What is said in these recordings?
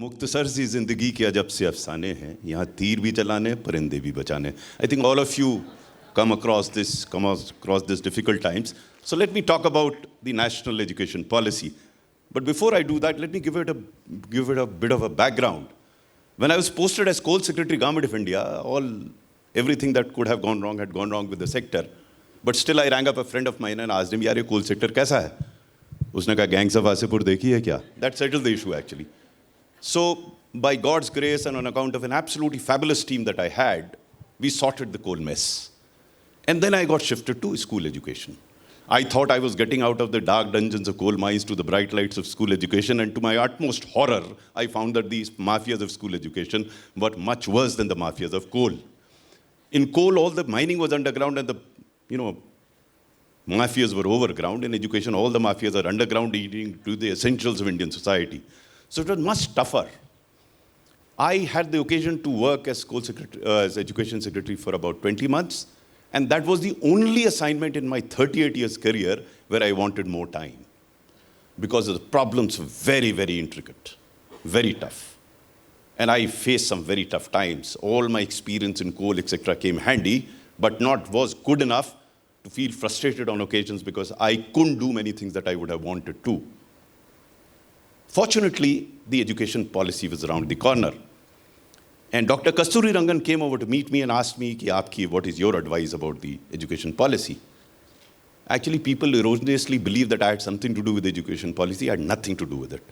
मुख्तसर सी जिंदगी के अजब से अफसाने हैं, यहाँ तीर भी चलाने परिंदे भी बचाने. I think all of you come across this difficult times. So let me talk about the national education policy. But before I do that, let me give it a bit of a background. When I was posted as Coal Secretary, Government of India, everything that could have gone wrong had gone wrong with the sector. But still, I rang up a friend of mine and asked him, "यार ये coal sector कैसा है?" उसने कहा, "Gangs of Wasipur देखी है क्या?" That settled the issue actually. So, by God's grace and on account of an absolutely fabulous team that I had, we sorted the coal mess. And then I got shifted to school education. I thought I was getting out of the dark dungeons of coal mines to the bright lights of school education, and to my utmost horror, I found that these mafias of school education were much worse than the mafias of coal. In coal, all the mining was underground and the, mafias were overground. In education, all the mafias are underground, eating to the essentials of Indian society. So it was much tougher. I had the occasion to work as as education secretary for about 20 months. And that was the only assignment in my 38 years career where I wanted more time. Because the problems were very, very intricate, very tough. And I faced some very tough times. All my experience in coal, etc. came handy, but was good enough to feel frustrated on occasions because I couldn't do many things that I would have wanted to. Fortunately, the education policy was around the corner. And Dr. Kasturi Rangan came over to meet me and asked me, what is your advice about the education policy? Actually, people erroneously believe that I had something to do with education policy. I had nothing to do with it.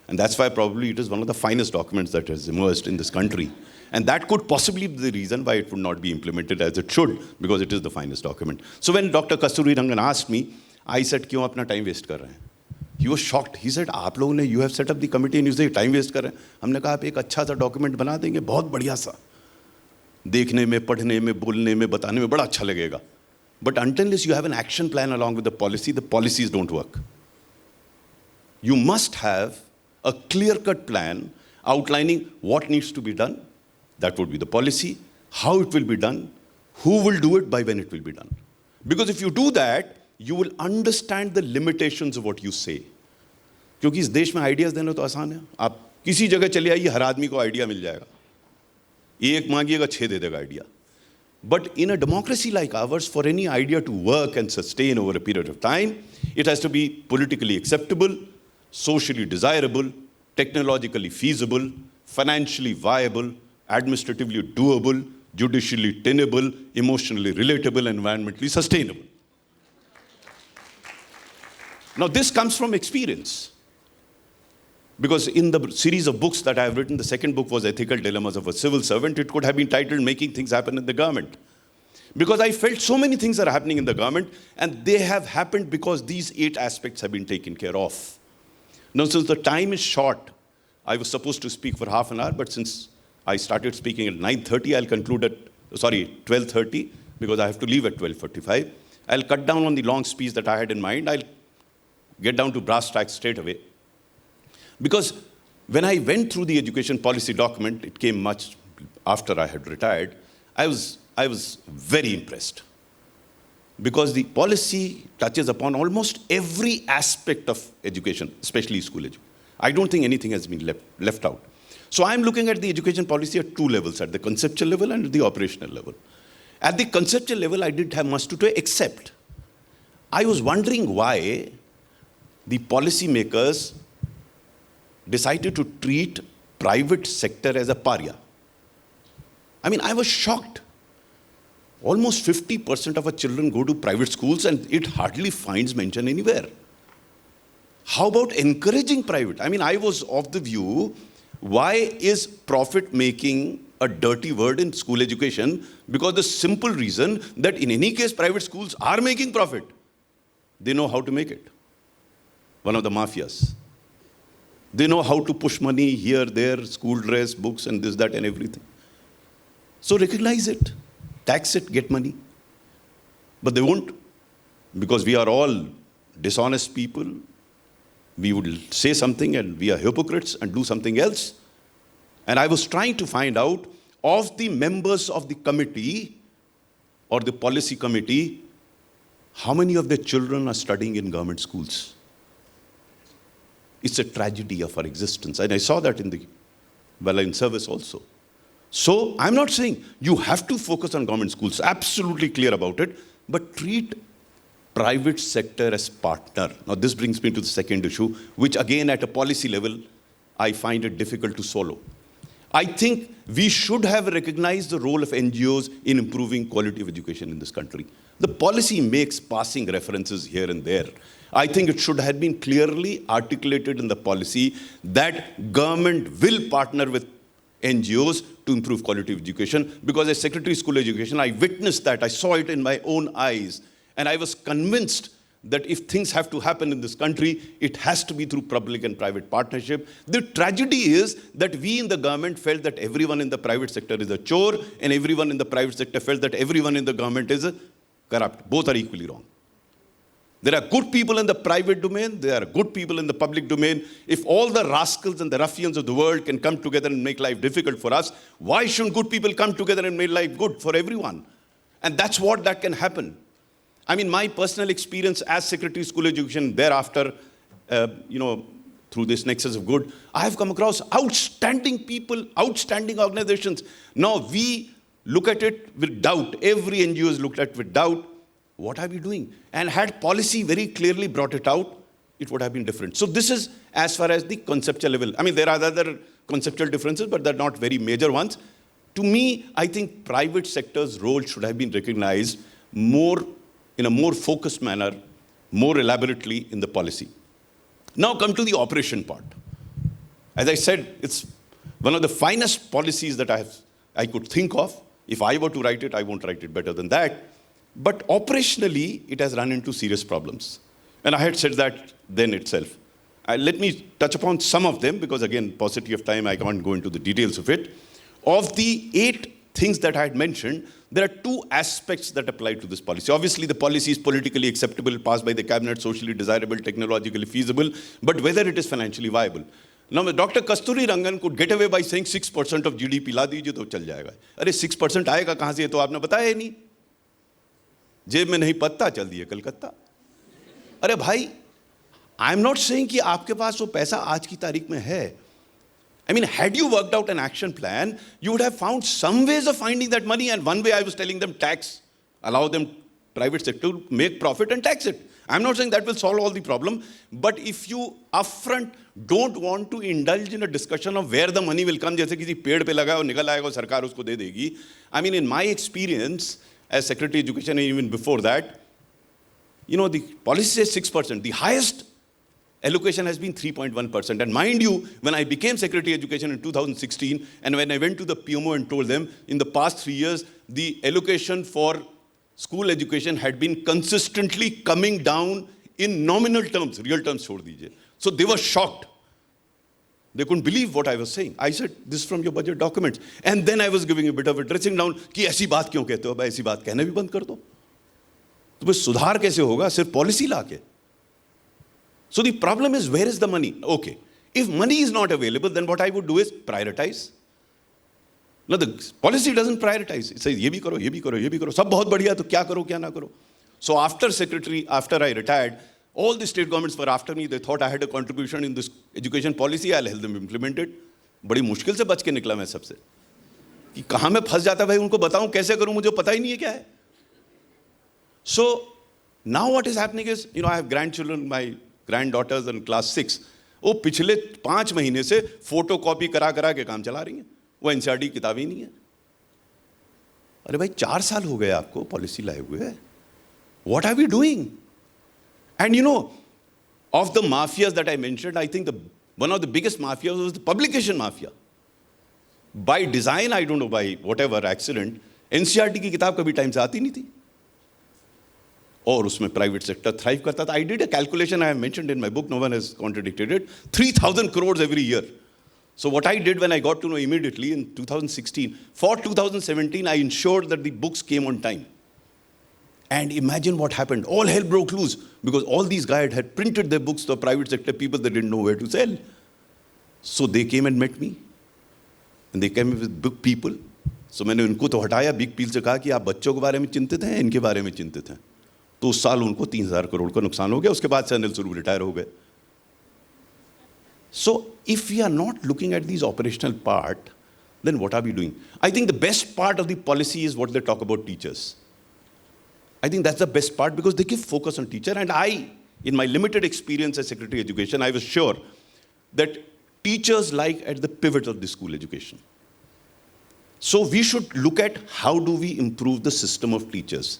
And that's why probably it is one of the finest documents that has emerged in this country. And that could possibly be the reason why it would not be implemented as it should, because it is the finest document. So when Dr. Kasturi Rangan asked me, I said, "Kyun apna time waste kar rahe hain?" He was shocked. He said, you have set up the committee and you say time waste कर रहे हैं. हमने कहा आप एक अच्छा सा document बना देंगे, बहुत बढ़िया सा. देखने में, पढ़ने में, बोलने में, बताने में बड़ा अच्छा लगेगा. But until you have an action plan along with the policies don't work. You must have a clear-cut plan outlining what needs to be done. That would be the policy, how it will be done, who will do it, by when it will be done. Because if you do that, you will understand the limitations of what you say. क्योंकि इस देश में ideas देना तो आसान है. आप किसी जगह चले आइए, हर आदमी को आइडिया मिल जाएगा. एक मांगिएगा 6 दे देगा idea. But in a democracy like ours, for any idea to work and sustain over a period of time, it has to be politically acceptable, socially desirable, technologically feasible, financially viable, administratively doable, judicially tenable, emotionally relatable, environmentally sustainable. Now, this comes from experience. Because in the series of books that I have written, the second book was Ethical Dilemmas of a Civil Servant. It could have been titled Making Things Happen in the Government. Because I felt so many things are happening in the government, and they have happened because these 8 aspects have been taken care of. Now, since the time is short, I was supposed to speak for half an hour, but since I started speaking at 9:30, I'll conclude at, 12:30, because I have to leave at 12:45. I'll cut down on the long speech that I had in mind. I'll get down to brass tacks straight away. Because when I went through the education policy document, it came much after I had retired, I was very impressed. Because the policy touches upon almost every aspect of education, especially school education. I don't think anything has been left out. So I'm looking at the education policy at 2 levels, at the conceptual level and the operational level. At the conceptual level, I didn't have much to do except I was wondering why the policymakers decided to treat private sector as a pariah. I mean, I was shocked. Almost 50% of our children go to private schools and it hardly finds mention anywhere. How about encouraging private? I mean, I was of the view, why is profit making a dirty word in school education? Because the simple reason that in any case, private schools are making profit. They know how to make it. One of the mafias. They know how to push money here, there, school dress, books, and this, that, and everything. So recognize it, tax it, get money. But they won't, because we are all dishonest people. We would say something and we are hypocrites and do something else. And I was trying to find out of the members of the committee or the policy committee, how many of their children are studying in government schools? It's a tragedy of our existence. And I saw that in the while in service also. So I'm not saying you have to focus on government schools, absolutely clear about it, but treat private sector as partner. Now this brings me to the second issue, which again at a policy level, I find it difficult to swallow. I think we should have recognized the role of NGOs in improving quality of education in this country. The policy makes passing references here and there. I think it should have been clearly articulated in the policy that government will partner with NGOs to improve quality of education, because as Secretary of School Education, I witnessed that, I saw it in my own eyes, and I was convinced that if things have to happen in this country, it has to be through public and private partnership. The tragedy is that we in the government felt that everyone in the private sector is a chore, and everyone in the private sector felt that everyone in the government is corrupt. Both are equally wrong. There are good people in the private domain, there are good people in the public domain. If all the rascals and the ruffians of the world can come together and make life difficult for us, why shouldn't good people come together and make life good for everyone? And that's what that can happen. I mean, my personal experience as Secretary of School Education thereafter, through this nexus of good, I have come across outstanding people, outstanding organizations. Now we look at it with doubt. Every NGO is looked at with doubt. What are we doing? And had policy very clearly brought it out, it would have been different. So this is as far as the conceptual level. I mean, there are other conceptual differences, but they're not very major ones. To me, I think private sector's role should have been recognized more in a more focused manner, more elaborately in the policy. Now come to the operation part. As I said, it's one of the finest policies that I could think of. If I were to write it, I won't write it better than that. But operationally, it has run into serious problems. And I had said that then itself. Let me touch upon some of them, because again, paucity of time, I can't go into the details of it. Of the 8 things that I had mentioned, there are 2 aspects that apply to this policy. Obviously, the policy is politically acceptable, passed by the cabinet, socially desirable, technologically feasible, but whether it is financially viable. Now, Dr. Kasturi Rangan could get away by saying 6% of GDP ला दीजिए तो चल जाएगा. अरे 6% आएगा कहाँ से, तो आपने बताया ही नहीं. जेब में नहीं पत्ता, चल दिए कलकत्ता. अरे भाई, आई एम नॉट सेइंग कि आपके पास वो पैसा आज की तारीख में है. I mean, had you worked out an action plan, you would have found some ways of finding that money. And one way I was telling them, tax, allow them, private sector, to make profit and tax it. I'm not saying that will solve all the problem, but if you upfront don't want to indulge in a discussion of where the money will come, जैसे किसी पेड़ पे लगा और निकल आएगा और सरकार उसको दे देगी. I mean, in my experience as Secretary of Education, and even before that, the policy says 6%. The highest allocation has been 3.1%. And mind you, when I became Secretary of Education in 2016, and when I went to the PMO and told them, in the past 3 years, the allocation for school education had been consistently coming down in nominal terms, real terms छोड़ दीजिए. So they were shocked. They couldn't believe what I was saying. I said, this is from your budget documents. And then I was giving a bit of a dressing down, कि ऐसी बात क्यों कहते हो? भाई ऐसी बात कहना भी बंद कर दो. तो बस सुधार कैसे होगा? सिर्फ पॉलिसी लाके. So the problem is, where is the money? Okay. If money is not available, then what I would do is prioritize. Now the policy doesn't prioritize. It says, ये भी करो, ये भी करो, ये भी करो. सब बहुत बढ़िया, तो क्या करो, क्या ना करो. So after I retired, all the state governments were after me. They thought I had a contribution in this education policy. I'll help them implement it. बड़ी मुश्किल से बच के निकला मैं सबसे. कि कहाँ मैं फंस जाता भाई, उनको बताऊं कैसे करूं, मुझे पता ही नहीं है क्या है. So now what is happening is, I have grandchildren, my granddaughters in class 6. वो पिछले 5 महीने से फोटो कॉपी करा के काम चला रही हैं. वो एनसीईआरटी किताबें नहीं है. अरे भाई 4 साल हो गए आपको पॉलिसी लाए हुए. What are we doing? And of the mafias that I mentioned, I think one of the biggest mafias was the publication mafia. By design, I don't know, by whatever accident, NCERT की किताब कभी time से आती नहीं थी. और उसमें private sector thrive करता था. I did a calculation, I have mentioned in my book, no one has contradicted it, 3,000 crores every year. So what I did when I got to know immediately in 2016, for 2017, I ensured that the books came on time. And imagine what happened. All hell broke loose because all these guys had printed their books to the private sector people that didn't know where to sell. So they came and met me. And they came with big people. So मैंने उनको तो हटाया, big पील से कहा कि आप बच्चों के बारे में चिंतित हैं, इनके बारे में चिंतित हैं. तो उस साल उनको 3,000 करोड़ का नुकसान हो गया. उसके बाद से अनिल स्वरूप रिटायर हो गए. So if we are not looking at these operational part, then what are we doing? I think the best part of the policy is what they talk about teachers. I think that's the best part because they give focus on teacher. And I, in my limited experience as Secretary of Education, I was sure that teachers lie at the pivot of the school education. So we should look at how do we improve the system of teachers.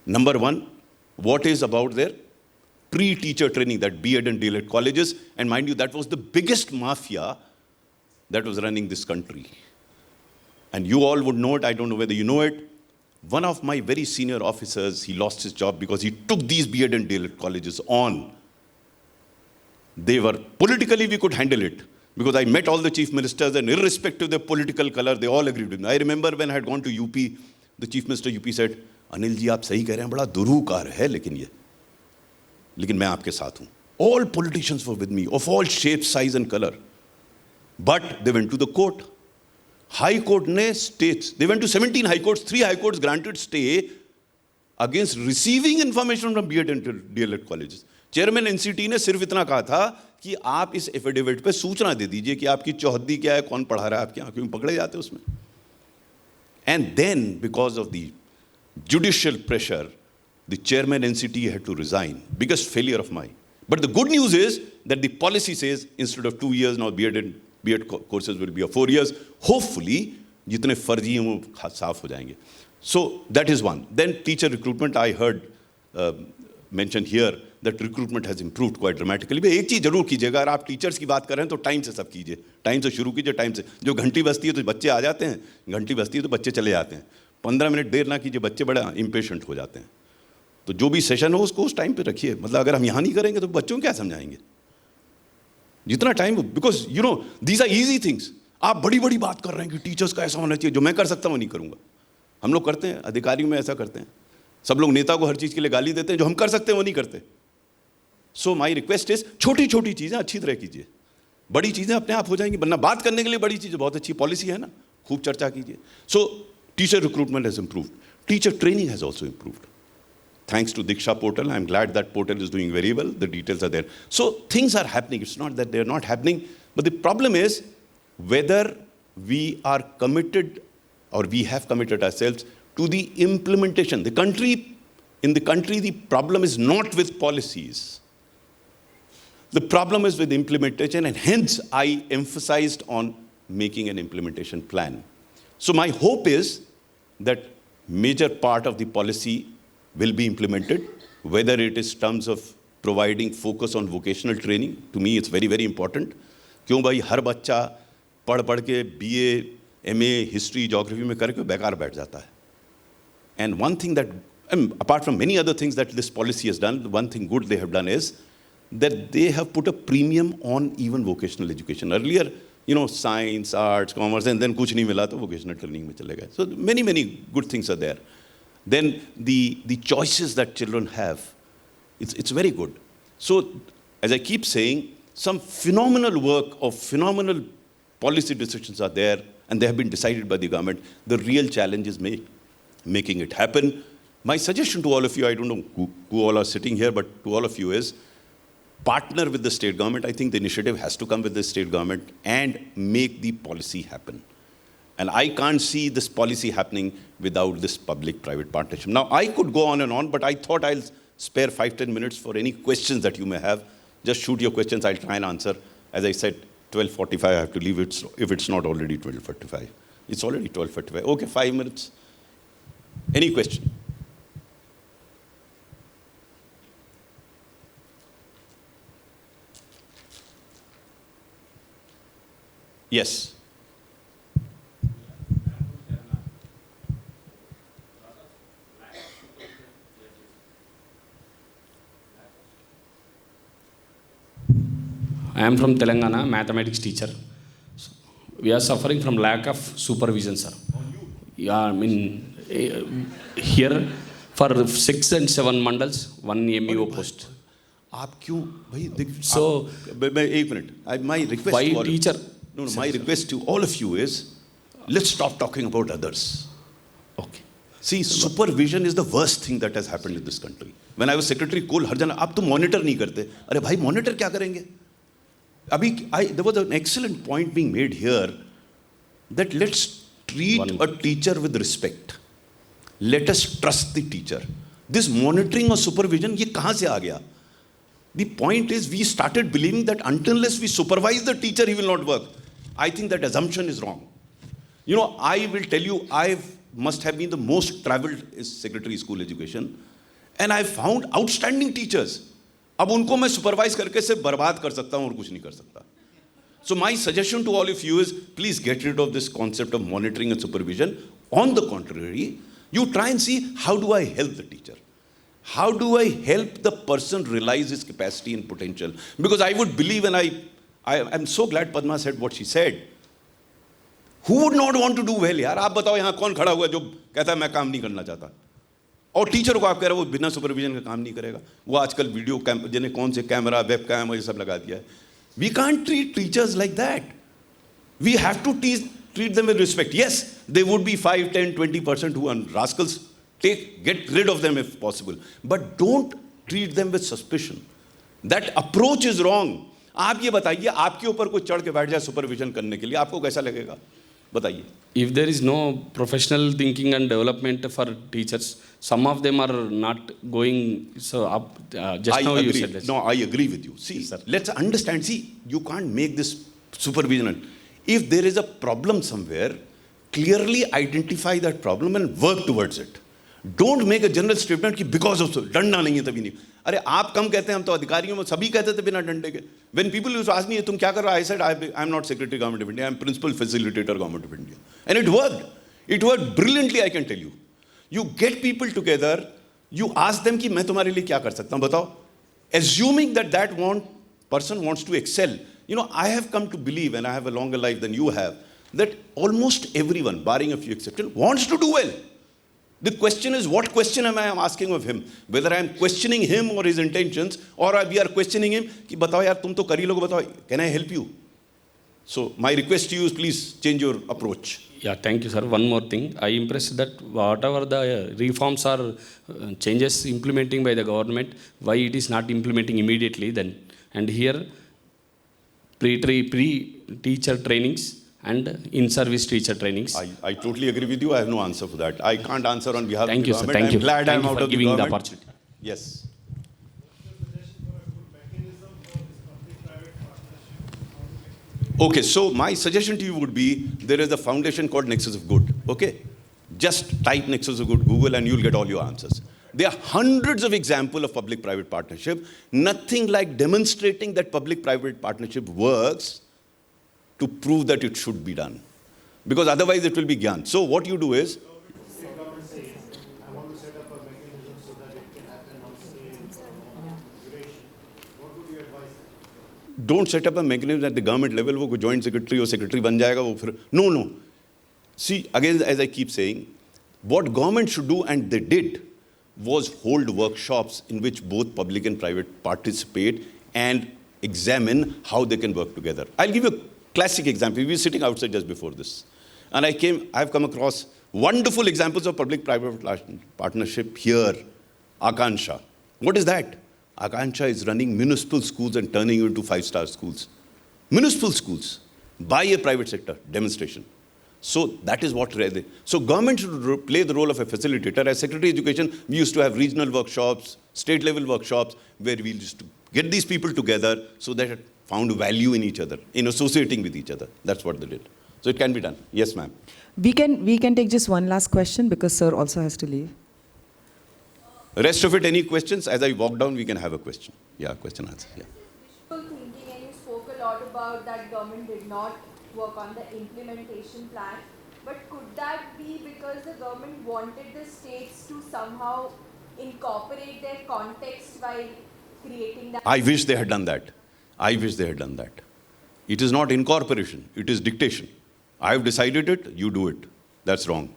Number one, what is about their pre-teacher training, that B.Ed and D.Ed colleges. And mind you, that was the biggest mafia that was running this country. And you all would know it, I don't know whether you know it. One of my very senior officers, he lost his job because he took these B.Ed and D.Ed colleges on. They were, politically we could handle it. Because I met all the chief ministers and irrespective of their political color, they all agreed with me. I remember when I had gone to UP, the chief minister UP said, Anil ji, आप सही कह रहे हैं, बड़ा दुरूहकार है लेकिन मैं आपके साथ हूँ. All politicians were with me, of all shapes, size and color. But they went to the court. High Court ne states, they went to 17 High Courts, 3 High Courts granted stay against receiving information from B.Ed and D.Ed colleges. Chairman NCT ने सिर्फ इतना कहा था कि आप इस affidavit पे सूचना दे दीजिए कि आपकी चौहद्दी क्या है, कौन पढ़ा रहा है आपके यहाँ, क्यों पकड़े जाते उसमें. And then, because of the judicial pressure, the chairman NCT had to resign. Biggest failure of mine. But the good news is that the policy says instead of 2 years now B.Ed courses will be of 4 years. Hopefully, जितने फर्जी हैं वो साफ हो जाएंगे. So that is one. Then teacher recruitment, I heard mentioned here that recruitment has improved quite dramatically. भाई एक चीज़ जरूर कीजिएगा, अगर आप टीचर्स की बात कर रहे हैं तो टाइम से सब कीजिए, टाइम से शुरू कीजिए, टाइम से. जो घंटी बजती है तो बच्चे आ जाते हैं, घंटी बजती है तो बच्चे चले जाते हैं. 15 मिनट देर ना कीजिए, बच्चे बड़ा इम्पेशेंट हो जाते हैं. तो जो भी सेशन हो उसको उस टाइम पे रखिए. मतलब अगर हम यहाँ नहीं करेंगे तो बच्चों को क्या समझाएंगे? जितना time, because you know these are easy things. आप बड़ी बड़ी बात कर रहे हैं कि टीचर्स का ऐसा होना चाहिए, जो मैं कर सकता हूँ नहीं करूँगा. हम लोग करते हैं, अधिकारियों में ऐसा करते हैं. सब लोग नेता को हर चीज़ के लिए गाली देते हैं, जो हम कर सकते हैं वो नहीं करते. सो माई रिक्वेस्ट इज छोटी छोटी चीज़ें अच्छी तरह कीजिए, बड़ी चीज़ें अपने आप हो जाएंगी. वरना बात करने के लिए बड़ी चीज़ें बहुत अच्छी पॉलिसी है ना, खूब चर्चा कीजिए. सो teacher recruitment has improved, teacher training has also improved. Thanks to Diksha portal, I'm glad that portal is doing very well. The details are there. So things are happening. It's not that they're not happening. But the problem is whether we are committed or we have committed ourselves to the implementation. In the country, the problem is not with policies. The problem is with implementation, and hence I emphasized on making an implementation plan. So my hope is that major part of the policy will be implemented, whether it is terms of providing focus on vocational training. To me, it's very, very important. क्यों भाई हर बच्चा पढ़ के BA, MA, history, geography में करके बेकार बैठ जाता है. And one thing that, apart from many other things that this policy has done, one thing good they have done is that they have put a premium on even vocational education. Earlier, you know, science, arts, commerce, and then कुछ नहीं मिला तो vocational training में चले गए. So many good things are there. Then the choices that children have, it's very good. So, as I keep saying, some phenomenal work of phenomenal policy decisions are there, and they have been decided by the government. The real challenge is making it happen. My suggestion to all of you, I don't know who all are sitting here, but to all of you is, partner with the state government. I think the initiative has to come with the state government and make the policy happen. And I can't see this policy happening without this public-private partnership. Now, I could go on and on, but I thought I'll spare 5-10 minutes for any questions that you may have. Just shoot your questions, I'll try and answer. As I said, 12:45, I have to leave it, if it's not already 12:45. It's already 12:45. Okay, 5 minutes. Any question? Yes. I am from Telangana, mathematics teacher. So we are suffering from lack of supervision, sir. Yeah, I mean, here for 6 and 7 mandals, 1 MEO post. आप क्यों भाई? So, मैं एक minute. My request why to all teacher? No, my request to all of you is, let's stop talking about others. Okay. See, supervision is the worst thing that has happened in this country. When I was secretary, कोल हर जन आप तो monitor नहीं करते. अरे भाई monitor क्या करेंगे? There was an excellent point being made here that let's treat a teacher with respect. Let us trust the teacher. This monitoring or supervision, ये कहाँ से आ गया? The point is, we started believing that unless we supervise the teacher, he will not work. I think that assumption is wrong. You know, I will tell you, I must have been the most traveled secretary school education, and I found outstanding teachers. अब उनको मैं supervise करके सिर्फ बर्बाद कर सकता हूँ और कुछ नहीं कर सकता. So my suggestion to all of you is, please get rid of this concept of monitoring and supervision. On the contrary, you try and see, how do I help the teacher? How do I help the person realize his capacity and potential? Because I would believe, and I'm so glad Padma said what she said. Who would not want to do well? यार आप बताओ यहाँ कौन खड़ा हुआ जो कहता है मैं काम नहीं करना चाहता, और टीचर को आप कह रहे हो वो बिना सुपरविजन का काम नहीं करेगा. वो आजकल वीडियो जिन्हें कौन से कैमरा, वेब कैम ये सब लगा दिया है. We can't treat teachers like that. We have to treat them with respect. Yes, there would be 5, 10, 20% who are rascals. Get rid of them if possible. But don't treat them with suspicion. That approach is wrong. आप ये बताइए, आपके ऊपर कोई चढ़ के बैठ जाए सुपरविजन करने के लिए, आपको कैसा लगेगा? बताइए. If there is no professional thinking and development for teachers, some of them are not going so up. Just now you said that. No, I agree with you. See, let's understand. See, you can't make this supervision. If there is a problem somewhere, clearly identify that problem and work towards it. Don't make a general statement कि because of डंडा नहीं है तभी नहीं. अरे आप कम कहते हैं, हम तो अधिकारियों में सभी कहते थे बिना डंडे के. When people used to ask me, तुम क्या कर रहा है? I said, I'm not Secretary Government of India. I'm Principal Facilitator Government of India. And it worked. It worked brilliantly, I can tell you. You get people together, you ask them कि मैं तुम्हारे लिए क्या कर सकता हूँ, बताओ. Assuming that person wants to excel. You know, I have come to believe, and I have a longer life than you have, that almost everyone, barring a few exceptions, wants to do well. The question is, what question am I asking of him? Whether I am questioning him or his intentions, or we are questioning him, कि बताओ यार तुम तो कर ही लोगे, बताओ, can I help you? So my request to you is, please change your approach. Yeah, thank you, sir. One more thing. I impressed that whatever the reforms or changes implementing by the government, why it is not implementing immediately then. And here, pre-teacher trainings and in-service teacher trainings. I totally agree with you. I have no answer for that. I can't answer on behalf of the government. Thank you, sir. I'm glad I'm out of the government. The opportunity. Yes. Okay, so my suggestion to you would be, there is a foundation called Nexus of Good, okay? Just type Nexus of Good, Google, and you'll get all your answers. There are hundreds of examples of public-private partnership. Nothing like demonstrating that public-private partnership works to prove that it should be done. Because otherwise it will be gyan. So what you do is, don't set up a mechanism at the government level, wo joint secretary or secretary ban jayega, wo phir. No. See, again, as I keep saying, what government should do, and they did, was hold workshops in which both public and private participate and examine how they can work together. I'll give you a classic example. We were sitting outside just before this. And I've come across wonderful examples of public-private partnership here. Akansha. What is that? Akansha is running municipal schools and turning into 5-star schools. Municipal schools by a private sector demonstration. So that is what. So government should play the role of a facilitator. As Secretary of Education, we used to have regional workshops, state-level workshops, where we used to get these people together so that it found value in each other, in associating with each other. That's what they did. So it can be done. Yes, ma'am. We can take just one last question because sir also has to leave. Rest of it, any questions? As I walk down, we can have a question. Yeah, question answer. Yeah. Wishful thinking, and you spoke a lot about that government did not work on the implementation plan. But could that be because the government wanted the states to somehow incorporate their context while creating that? I wish they had done that. It is not incorporation, it is dictation. I have decided it, you do it. That's wrong.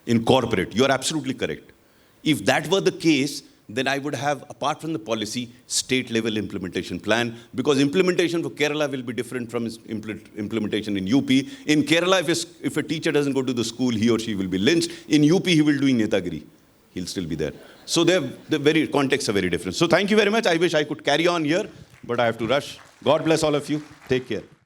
Incorporate. You are absolutely correct. If that were the case, then I would have, apart from the policy, state-level implementation plan, because implementation for Kerala will be different from implementation in UP. In Kerala, if a teacher doesn't go to the school, he or she will be lynched. In UP, he will do Netagiri. He'll still be there. So the very contexts are very different. So thank you very much. I wish I could carry on here, but I have to rush. God bless all of you. Take care.